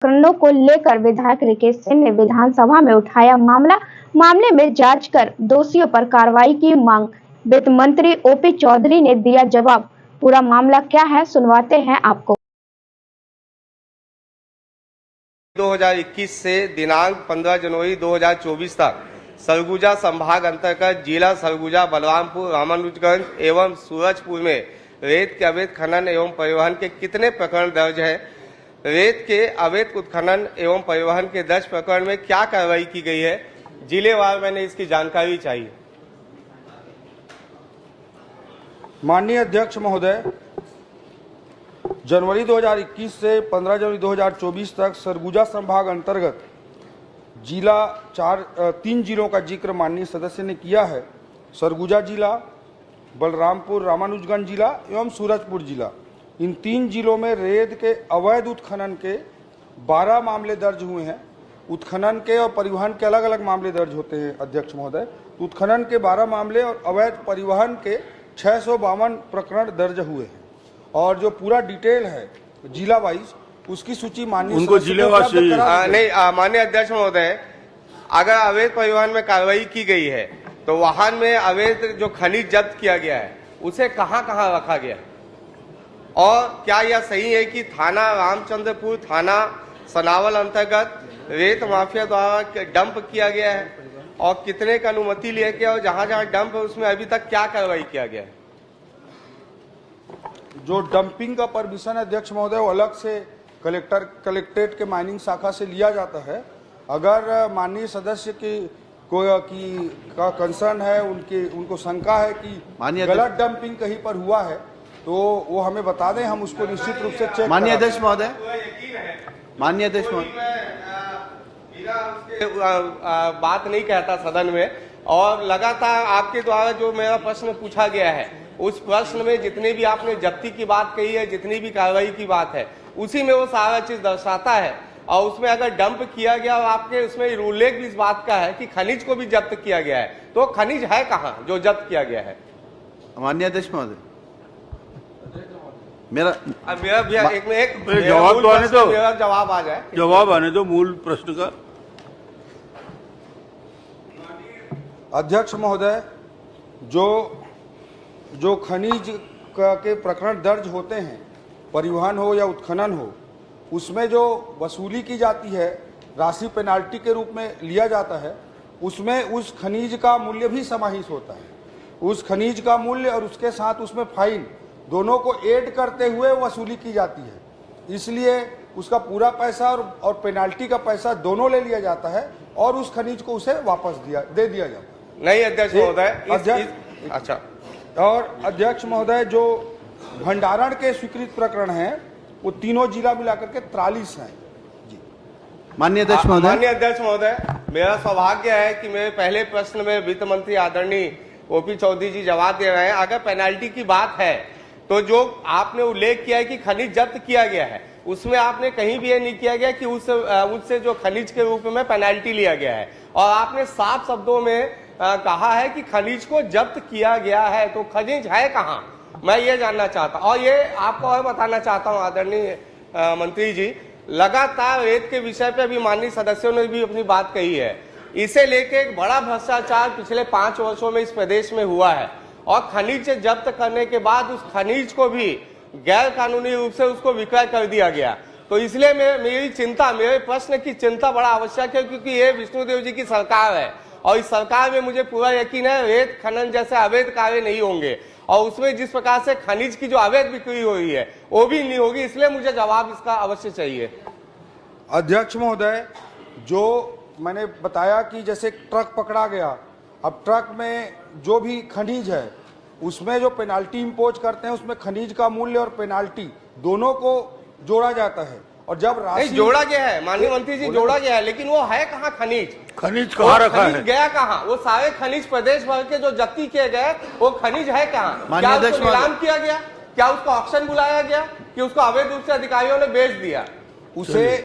प्रकरणों को लेकर विधायक रिकेश सिंह ने विधानसभा में उठाया मामले में जांच कर दोषियों पर कार्रवाई की मांग। वित्त मंत्री ओपी चौधरी ने दिया जवाब। पूरा मामला क्या है सुनवाते हैं आपको। 2021 से दिनांक 15 जनवरी 2024 तक सरगुजा संभाग अंतर्गत जिला सरगुजा, बलरामपुर, रामानुजगंज एवं सूरजपुर में रेत के अवैध खनन एवं परिवहन के कितने प्रकरण दर्ज हैं? रेत के अवैध उत्खनन एवं परिवहन के 10 प्रकरण में क्या कार्रवाई की गई है? जिलेवार मैंने इसकी जानकारी चाहिए। माननीय अध्यक्ष महोदय, जनवरी 2021 से 15 जनवरी 2024 तक सरगुजा संभाग अंतर्गत तीन जिलों का जिक्र माननीय सदस्य ने किया है। सरगुजा जिला, बलरामपुर, रामानुजगंज जिला एवं सूरजपुर जिला। इन तीन जिलों में रेत के अवैध उत्खनन के 12 मामले दर्ज हुए हैं। उत्खनन के और परिवहन के अलग अलग मामले दर्ज होते हैं अध्यक्ष महोदय। उत्खनन के 12 मामले और अवैध परिवहन के 652 प्रकरण दर्ज हुए हैं। और जो पूरा डिटेल है जिला वाइज, उसकी सूची माननीय उनको जिलेवार नहीं। माननीय अध्यक्ष महोदय, अगर अवैध परिवहन में कार्रवाई की गई है तो वाहन में अवैध जो खनिज जब्त किया गया है उसे कहां कहां रखा गया है? और क्या यह सही है कि थाना रामचंद्रपुर, थाना सनावल अंतर्गत रेत माफिया द्वारा डंप किया गया है? और कितने का अनुमति लिया गया और जहां जहां डंप है उसमें अभी तक क्या कार्रवाई किया गया है? जो डंपिंग का परमिशन अध्यक्ष महोदय वो अलग से कलेक्ट्रेट के माइनिंग शाखा से लिया जाता है। अगर माननीय सदस्य का कंसर्न है, उनको शंका है कि गलत डंपिंग कहीं पर हुआ है तो वो हमें बता दें, हम उसको निश्चित रूप से चेक। माननीय अध्यक्ष महोदय, बात नहीं कहता सदन में, और लगातार आपके द्वारा जो मेरा प्रश्न पूछा गया है उस प्रश्न में जितनी भी आपने जब्ती की बात कही है, जितनी भी कार्रवाई की बात है, उसी में वो सारा चीज दर्शाता है। और उसमें अगर डंप किया गया और आपके उसमें उल्लेख भी इस बात का है कि खनिज को भी जब्त किया गया है, तो खनिज है कहाँ जो जब्त किया गया है? माननीय अध्यक्ष महोदय, मेरा जवाब आ जाए। जवाब आने दो मूल प्रश्न का। अध्यक्ष महोदय, जो खनिज के प्रकरण दर्ज होते हैं, परिवहन हो या उत्खनन हो, उसमें जो वसूली की जाती है, राशि पेनाल्टी के रूप में लिया जाता है, उसमें उस खनिज का मूल्य भी समाहित होता है। उस खनिज का मूल्य और उसके साथ उसमें फाइन दोनों को ऐड करते हुए वसूली की जाती है। इसलिए उसका पूरा पैसा और पेनाल्टी का पैसा दोनों ले लिया जाता है और उस खनिज को उसे वापस दे दिया जाता है। नहीं अध्यक्ष महोदय, अच्छा। और अध्यक्ष महोदय, जो भंडारण के स्वीकृत प्रकरण हैं वो तीनों जिला मिलाकर के 43 हैं। जी माननीय अध्यक्ष महोदय, माननीय अध्यक्ष महोदय, मेरा सौभाग्य है कि मेरे पहले प्रश्न में वित्त मंत्री आदरणीय ओपी चौधरी जी जवाब दे रहे हैं। अगर पेनाल्टी की बात है तो जो आपने उल्लेख किया है कि खनिज जब्त किया गया है, उसमें आपने कहीं भी ये नहीं किया गया कि उससे जो खनिज के रूप में पेनाल्टी लिया गया है। और आपने साफ शब्दों में कहा है कि खनिज को जब्त किया गया है, तो खनिज है कहाँ? मैं ये जानना चाहता हूँ। और ये आपको और बताना चाहता हूँ आदरणीय मंत्री जी, लगातार रेत के विषय पे भी माननीय सदस्यों ने भी अपनी बात कही है। इसे लेके एक बड़ा भ्रष्टाचार पिछले 5 वर्षों में इस प्रदेश में हुआ है और खनिज जब्त करने के बाद उस खनिज को भी गैर कानूनी रूप से उसको विक्रय कर दिया गया। तो इसलिए मेरे प्रश्न की चिंता बड़ा आवश्यक है, क्योंकि ये विष्णुदेव जी की सरकार है और इस सरकार में मुझे पूरा यकीन है रेत खनन जैसे अवैध कार्य नहीं होंगे और उसमें जिस प्रकार से खनिज की जो अवैध बिक्री हो रही है वो भी नहीं होगी। इसलिए मुझे जवाब इसका अवश्य चाहिए। अध्यक्ष महोदय, जो मैंने बताया कि जैसे ट्रक पकड़ा गया, अब ट्रक में जो भी खनिज है उसमें जो पेनाल्टी इम्पोज करते हैं उसमें खनिज का मूल्य और पेनाल्टी दोनों को जोड़ा जाता है। और जब राशि जोड़ा गया है माननीय मंत्री जी, जोड़ा गया है, लेकिन वो है कहाँ खनिज? खनिज कहाँ रखा है? गया कहाँ? वो सारे खनिज प्रदेश भर के जो जब्ती किए गए वो खनिज है कहाँ? क्या उसको नीलाम किया गया? क्या उसको ऑक्शन बुलाया गया कि उसको अवैध रूप से अधिकारियों ने बेच दिया? उसे